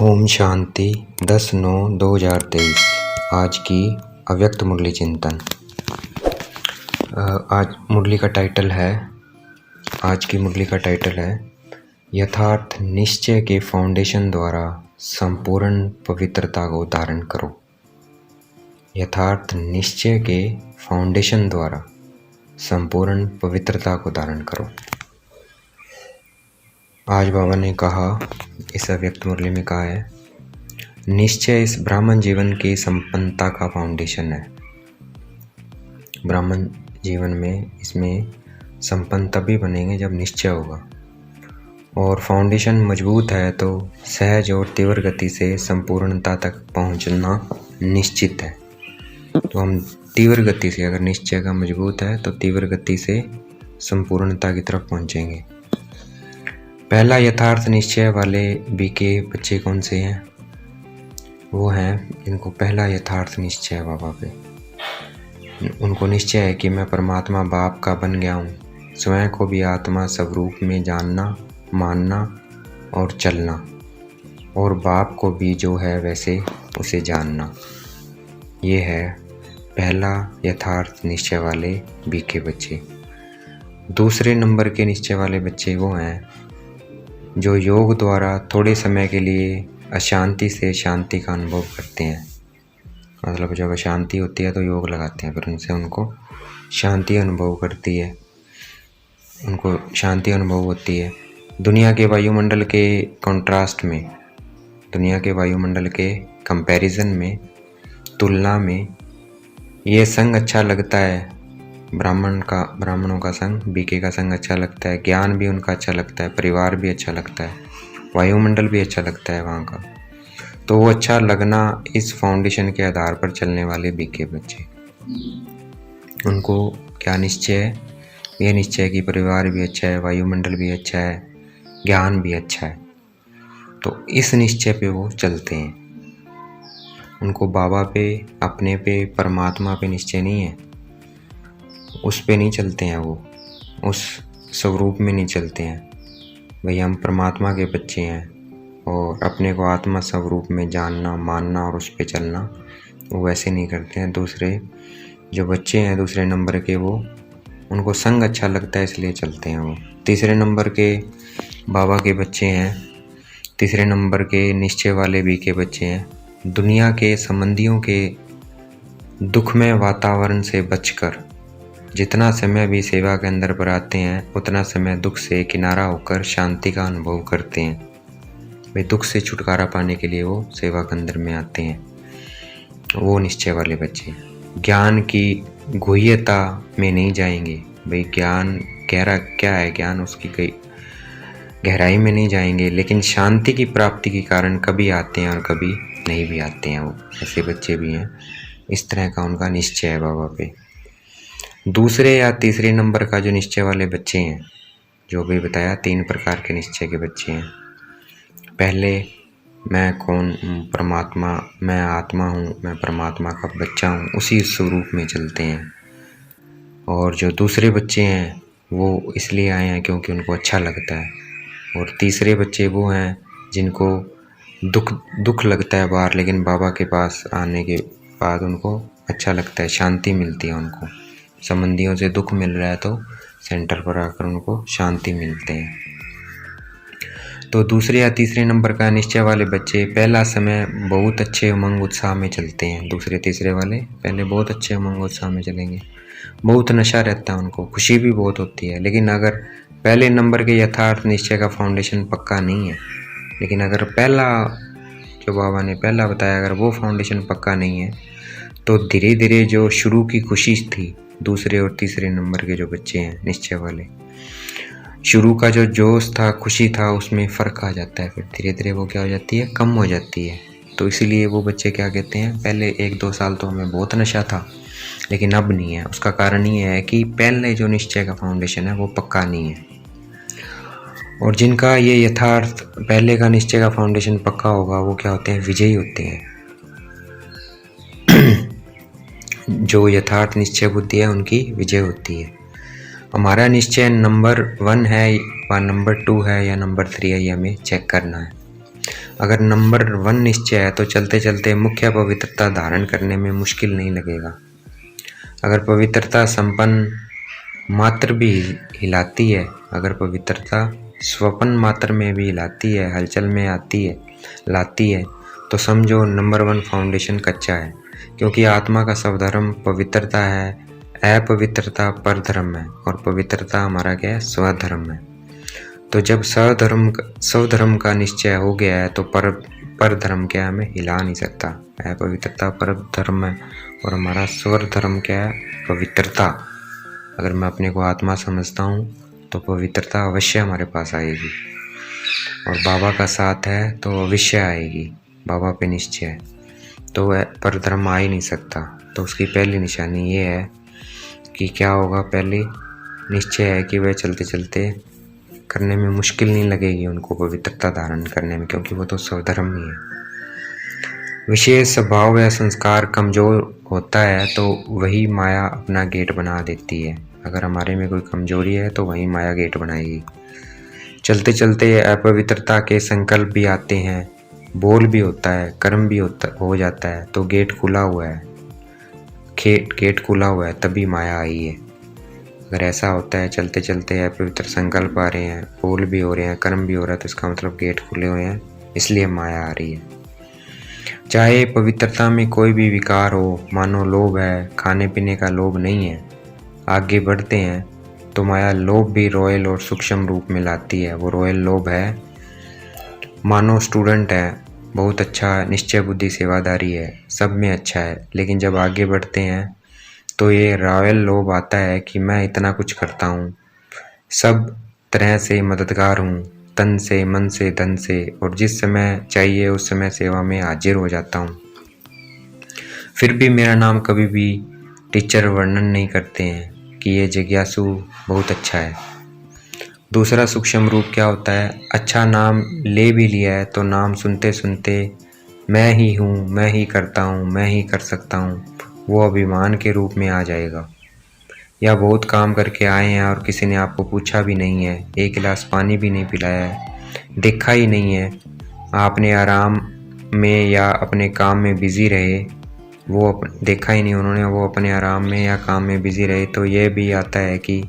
ओम शांति 10/9/2023। आज की अव्यक्त मुरली चिंतन। आज मुरली का टाइटल है यथार्थ निश्चय के फाउंडेशन द्वारा संपूर्ण पवित्रता को धारण करो। यथार्थ निश्चय के फाउंडेशन द्वारा संपूर्ण पवित्रता को धारण करो। आज बाबा ने कहा, इस अव्यक्त मुरली में कहा है, निश्चय इस ब्राह्मण जीवन की संपन्नता का फाउंडेशन है। ब्राह्मण जीवन में इसमें संपन्न तभी बनेंगे जब निश्चय होगा, और फाउंडेशन मजबूत है तो सहज और तीव्र गति से संपूर्णता तक पहुंचना निश्चित है। तो हम तीव्र गति से, अगर निश्चय का मजबूत है तो तीव्र गति से संपूर्णता की तरफ पहुंचेंगे। पहला यथार्थ निश्चय वाले बीके बच्चे कौन से हैं? वो हैं जिनको पहला यथार्थ निश्चय है बाबा पे। उनको निश्चय है कि मैं परमात्मा बाप का बन गया हूँ, स्वयं को भी आत्मा स्वरूप में जानना, मानना और चलना, और बाप को भी जो है वैसे उसे जानना। ये है पहला यथार्थ निश्चय वाले बीके बच्चे। दूसरे नंबर के निश्चय वाले बच्चे वो हैं जो योग द्वारा थोड़े समय के लिए अशांति से शांति का अनुभव करते हैं। मतलब जब अशांति होती है तो योग लगाते हैं, फिर उनसे उनको शांति अनुभव करती है, उनको शांति अनुभव होती है। दुनिया के वायुमंडल के कंट्रास्ट में, दुनिया के वायुमंडल के कंपैरिजन में, तुलना में ये संग अच्छा लगता है। ब्राह्मणों का संग, बीके का संग अच्छा लगता है, ज्ञान भी उनका अच्छा लगता है, परिवार भी अच्छा लगता है, वायुमंडल भी अच्छा लगता है वहाँ का। तो वो अच्छा लगना इस फाउंडेशन के आधार पर चलने वाले बीके बच्चे, उनको क्या निश्चय है? ये निश्चय है कि परिवार भी अच्छा है, वायुमंडल भी अच्छा है, ज्ञान भी अच्छा है। तो इस निश्चय पे वो चलते हैं। उनको बाबा पे, अपने पे, परमात्मा पे निश्चय नहीं है। उस पे नहीं चलते हैं, वो उस स्वरूप में नहीं चलते हैं। भाई हम परमात्मा के बच्चे हैं और अपने को आत्मा स्वरूप में जानना, मानना और उस पे चलना, वो वैसे नहीं करते हैं। दूसरे जो बच्चे हैं दूसरे नंबर के, वो उनको संग अच्छा लगता है इसलिए चलते हैं वो। तीसरे नंबर के बाबा के बच्चे हैं, तीसरे नंबर के निश्चय वाले भी के बच्चे हैं, दुनिया के संबंधियों के दुखमय वातावरण से बचकर जितना समय भी सेवा के अंदर पर आते हैं उतना समय दुख से किनारा होकर शांति का अनुभव करते हैं। वे दुख से छुटकारा पाने के लिए वो सेवा के अंदर में आते हैं। वो निश्चय वाले बच्चे ज्ञान की गुह्यता में नहीं जाएंगे। भाई ज्ञान गहरा क्या है, ज्ञान उसकी कई गहराई में नहीं जाएंगे, लेकिन शांति की प्राप्ति के कारण कभी आते हैं और कभी नहीं भी आते हैं। वो ऐसे बच्चे भी हैं। इस तरह का उनका निश्चय है बाबा पे। दूसरे या तीसरे नंबर का जो निश्चय वाले बच्चे हैं, जो भी बताया, 3 प्रकार के निश्चय के बच्चे हैं। पहले मैं कौन हूँ? परमात्मा, मैं आत्मा हूँ, मैं परमात्मा का बच्चा हूँ, उसी स्वरूप में चलते हैं। और जो दूसरे बच्चे हैं वो इसलिए आए हैं क्योंकि उनको अच्छा लगता है। और तीसरे बच्चे वो हैं जिनको दुख लगता है बाहर, लेकिन बाबा के पास आने के बाद उनको अच्छा लगता है, शांति मिलती है उनको। संबंधियों से दुख मिल रहा है तो सेंटर पर आकर उनको शांति मिलते हैं। तो दूसरे या तीसरे नंबर का निश्चय वाले बच्चे पहला समय बहुत अच्छे उमंग उत्साह में चलते हैं। दूसरे तीसरे वाले पहले बहुत अच्छे उमंग उत्साह में चलेंगे, बहुत नशा रहता है उनको, खुशी भी बहुत होती है। लेकिन अगर पहले नंबर के यथार्थ निश्चय का फाउंडेशन पक्का नहीं है, लेकिन अगर पहला जो बाबा ने पहला बताया, अगर वो फाउंडेशन पक्का नहीं है तो धीरे धीरे जो शुरू की खुशी थी दूसरे और तीसरे नंबर के जो बच्चे हैं निश्चय वाले, शुरू का जो जोश था, खुशी था, उसमें फ़र्क आ जाता है। फिर धीरे धीरे वो क्या हो जाती है, कम हो जाती है। तो इसीलिए वो बच्चे क्या कहते हैं, पहले 1-2 साल तो हमें बहुत नशा था लेकिन अब नहीं है। उसका कारण ये है कि पहले जो निश्चय का फाउंडेशन है वो पक्का नहीं है। और जिनका ये यथार्थ पहले का निश्चय का फाउंडेशन पक्का होगा वो क्या होते हैं, विजयी होते हैं। जो यथार्थ निश्चय बुद्धि है उनकी विजय होती है। हमारा निश्चय नंबर 1 है या नंबर 2 है या नंबर 3 है, ये हमें चेक करना है। अगर नंबर 1 निश्चय है तो चलते चलते मुख्य पवित्रता धारण करने में मुश्किल नहीं लगेगा। अगर पवित्रता संपन्न मात्र भी हिलाती है, अगर पवित्रता स्वपन मात्र में भी हिलाती है, हलचल में आती है, लाती है, तो समझो नंबर 1 फाउंडेशन कच्चा है। क्योंकि आत्मा का स्वधर्म पवित्रता है, अपवित्रता परधर्म है, और पवित्रता हमारा क्या है? स्वधर्म है। तो जब स्वधर्म का निश्चय हो गया है तो परधर्म क्या है? हमें हिला नहीं सकता। अपवित्रता परधर्म है और हमारा स्वधर्म क्या है? पवित्रता। अगर मैं अपने को आत्मा समझता हूँ तो पवित्रता अवश्य हमारे पास आएगी, और बाबा का साथ है तो अवश्य आएगी। बाबा पे निश्चय है तो वह परधर्म आ ही नहीं सकता। तो उसकी पहली निशानी ये है कि क्या होगा? पहली निश्चय है कि वह चलते चलते करने में मुश्किल नहीं लगेगी उनको पवित्रता धारण करने में, क्योंकि वो तो स्वधर्म ही है। विशेष स्वभाव या संस्कार कमज़ोर होता है तो वही माया अपना गेट बना देती है। अगर हमारे में कोई कमजोरी है तो वही माया गेट बनाएगी। चलते चलते अपवित्रता के संकल्प भी आते हैं, बोल भी होता है, कर्म भी हो जाता है, तो गेट खुला हुआ है, गेट खुला हुआ है, तभी माया आई है। अगर ऐसा होता है चलते चलते अपवित्र संकल्प आ रहे हैं, बोल भी हो रहे हैं, कर्म भी हो रहा है, तो इसका मतलब गेट खुले हुए हैं, इसलिए माया आ रही है। चाहे पवित्रता में कोई भी विकार हो, मानो लोभ है, खाने पीने का लोभ नहीं है, आगे बढ़ते हैं तो माया लोभ भी रॉयल और सूक्ष्म रूप में लाती है। वो रॉयल लोभ है, मानो स्टूडेंट है, बहुत अच्छा, निश्चय बुद्धि सेवादारी है, सब में अच्छा है, लेकिन जब आगे बढ़ते हैं तो ये रॉयल लोभ आता है कि मैं इतना कुछ करता हूँ, सब तरह से मददगार हूँ, तन से, मन से, धन से, और जिस समय चाहिए उस समय सेवा में हाजिर हो जाता हूँ। फिर भी मेरा नाम कभी भी टीचर वर्णन नहीं करते हैं कि ये जिज्ञासु बहुत अच्छा है। दूसरा सूक्ष्म रूप क्या होता है? अच्छा नाम ले भी लिया है तो नाम सुनते सुनते मैं ही हूँ, मैं ही करता हूँ, मैं ही कर सकता हूँ, वो अभिमान के रूप में आ जाएगा। या बहुत काम करके आए हैं और किसी ने आपको पूछा भी नहीं है, एक गिलास पानी भी नहीं पिलाया है, देखा ही नहीं है, आपने आराम में या अपने काम में बिजी रहे, वो देखा ही नहीं उन्होंने, वो अपने आराम में या काम में बिजी रहे, तो ये भी आता है कि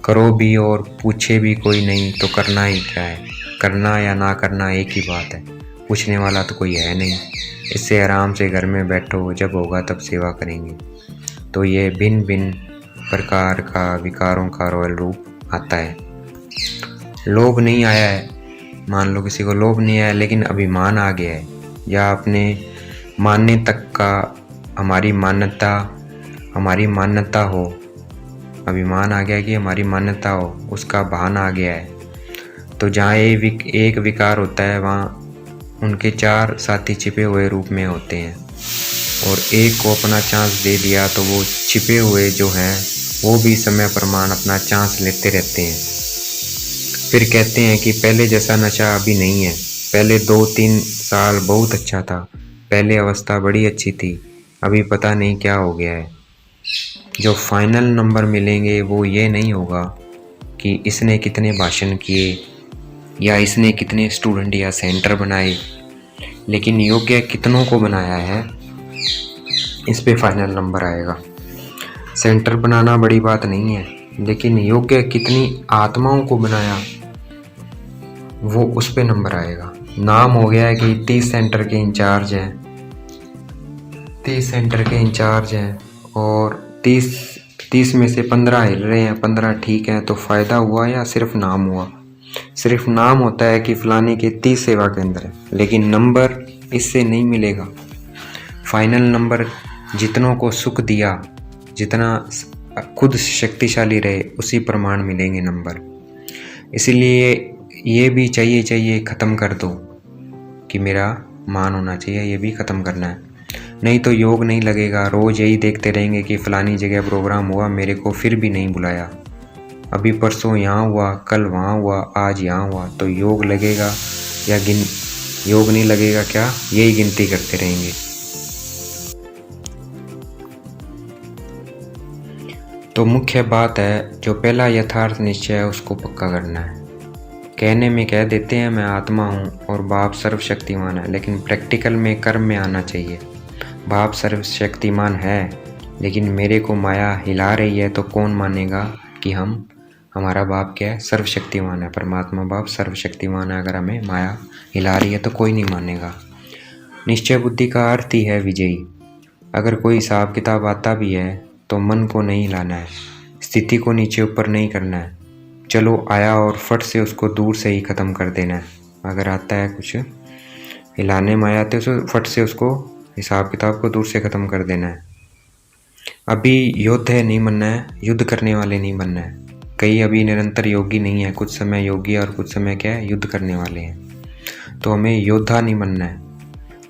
करो भी और पूछे भी कोई नहीं तो करना ही क्या है? करना या ना करना एक ही बात है, पूछने वाला तो कोई है नहीं। इससे आराम से घर में बैठो, जब होगा तब सेवा करेंगे। तो ये भिन्न भिन्न प्रकार का विकारों का रॉयल रूप आता है। लोभ नहीं आया है, मान लो किसी को लोभ नहीं आया लेकिन अभिमान आ गया है, या अपने मानने तक का हमारी मान्यता हो, अभिमान आ गया कि हमारी मान्यता हो, उसका भान आ गया है, तो जहाँ एक विकार होता है वहाँ उनके 4 साथी छिपे हुए रूप में होते हैं, और एक को अपना चांस दे दिया तो वो छिपे हुए जो हैं वो भी समय प्रमाण अपना चांस लेते रहते हैं। फिर कहते हैं कि पहले जैसा नशा अभी नहीं है, पहले 2-3 साल बहुत अच्छा था, पहले अवस्था बड़ी अच्छी थी, अभी पता नहीं क्या हो गया है। जो फाइनल नंबर मिलेंगे वो ये नहीं होगा कि इसने कितने भाषण किए या इसने कितने स्टूडेंट या सेंटर बनाए, लेकिन योग्य कितनों को बनाया है, इस पे फाइनल नंबर आएगा। सेंटर बनाना बड़ी बात नहीं है, लेकिन योग्य कितनी आत्माओं को बनाया वो उस पे नंबर आएगा। नाम हो गया है कि 30 सेंटर के इंचार्ज हैं, 30 सेंटर के इंचार्ज हैं और 30 में से 15 हिल रहे हैं, 15 ठीक हैं, तो फ़ायदा हुआ या सिर्फ नाम हुआ? सिर्फ नाम होता है कि फ़लाने के 30 सेवा केंद्र है, लेकिन नंबर इससे नहीं मिलेगा। फाइनल नंबर जितनों को सुख दिया, जितना खुद शक्तिशाली रहे, उसी प्रमाण मिलेंगे नंबर। इसीलिए ये भी चाहिए ख़त्म कर दो कि मेरा मान होना चाहिए, ये भी ख़त्म करना है, नहीं तो योग नहीं लगेगा। रोज़ यही देखते रहेंगे कि फ़लानी जगह प्रोग्राम हुआ, मेरे को फिर भी नहीं बुलाया, अभी परसों यहाँ हुआ, कल वहाँ हुआ, आज यहाँ हुआ, तो योग लगेगा या योग नहीं लगेगा क्या? यही गिनती करते रहेंगे। तो मुख्य बात है, जो पहला यथार्थ निश्चय है उसको पक्का करना है। कहने में कह देते हैं मैं आत्मा हूँ और बाप सर्वशक्तिमान है, लेकिन प्रैक्टिकल में कर्म में आना चाहिए। बाप सर्वशक्तिमान है, लेकिन मेरे को माया हिला रही है, तो कौन मानेगा कि हमारा बाप क्या है? सर्वशक्तिमान है। परमात्मा बाप सर्वशक्तिमान है। अगर हमें माया हिला रही है तो कोई नहीं मानेगा। निश्चय बुद्धि का अर्थ ही है विजयी। अगर कोई हिसाब किताब आता भी है तो मन को नहीं हिलाना है, स्थिति को नीचे ऊपर नहीं करना है। चलो आया और फट से उसको दूर से ही ख़त्म कर देना है। अगर आता है कुछ हिलाने में आया तो फट से उसको हिसाब किताब को दूर से ख़त्म कर देना है। अभी युद्ध है नहीं बनना है, युद्ध करने वाले नहीं बनना है। कई अभी निरंतर योगी नहीं है, कुछ समय योगी और कुछ समय क्या है, युद्ध करने वाले हैं। तो हमें योद्धा नहीं बनना है,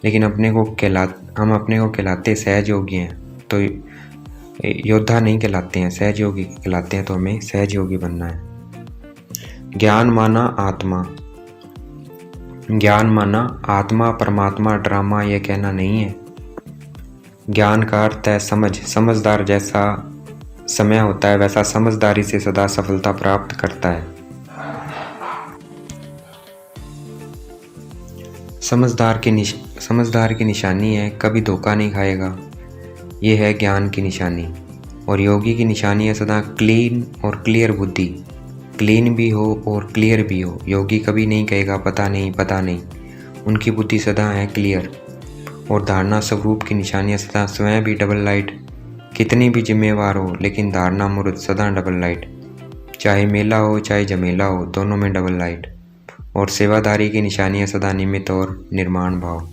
लेकिन हम अपने को कहलाते सहज योगी हैं, तो योद्धा नहीं कहलाते हैं, सहज योगी कहलाते हैं। तो हमें सहज योगी बनना है। ज्ञान माना आत्मा परमात्मा ड्रामा ये कहना नहीं है। ज्ञान का अर्थ है समझदार। जैसा समय होता है वैसा समझदारी से सदा सफलता प्राप्त करता है। समझदार की निशानी है कभी धोखा नहीं खाएगा, ये है ज्ञान की निशानी। और योगी की निशानी है सदा क्लीन और क्लियर बुद्धि। क्लीन भी हो और क्लियर भी हो। योगी कभी नहीं कहेगा पता नहीं। उनकी बुद्धि सदा है क्लियर। और धारणा स्वरूप की निशानी है सदा स्वयं भी डबल लाइट। कितनी भी जिम्मेवार हो, लेकिन धारणा मूर्त सदा डबल लाइट। चाहे मेला हो चाहे जमेला हो, दोनों में डबल लाइट। और सेवादारी की निशानी है सदा निमित्त और निर्माण भाव।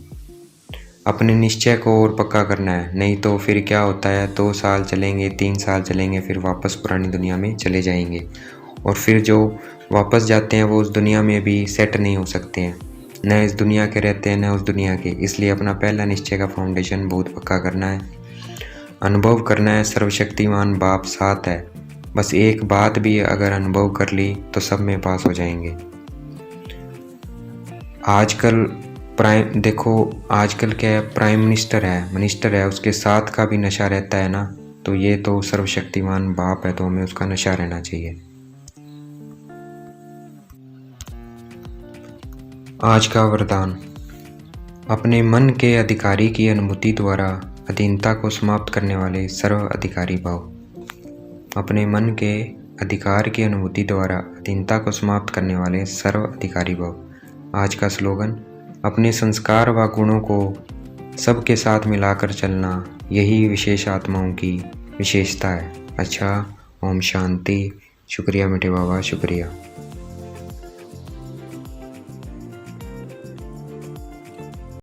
अपने निश्चय को और पक्का करना है, नहीं तो फिर क्या होता है, 2 साल चलेंगे, 3 साल चलेंगे, फिर वापस पुरानी दुनिया में चले जाएंगे। और फिर जो वापस जाते हैं वो उस दुनिया में भी सेट नहीं हो सकते हैं। न इस दुनिया के रहते हैं न उस दुनिया के। इसलिए अपना पहला निश्चय का फाउंडेशन बहुत पक्का करना है। अनुभव करना है सर्वशक्तिमान बाप साथ है। बस एक बात भी अगर अनुभव कर ली तो सब में पास हो जाएंगे। आजकल क्या है, प्राइम मिनिस्टर है, उसके साथ का भी नशा रहता है ना। तो ये तो सर्वशक्तिमान बाप है, तो हमें उसका नशा रहना चाहिए। आज का वरदान। अपने मन के अधिकारी की अनुभूति द्वारा अधीनता को समाप्त करने वाले सर्व अधिकारी भाव। अपने मन के अधिकार की अनुभूति द्वारा अधीनता को समाप्त करने वाले सर्व अधिकारी भाव। आज का स्लोगन। अपने संस्कार व गुणों को सबके साथ मिलाकर चलना, यही विशेष आत्माओं की विशेषता है। अच्छा, ओम शांति। शुक्रिया मीठे बाबा, शुक्रिया।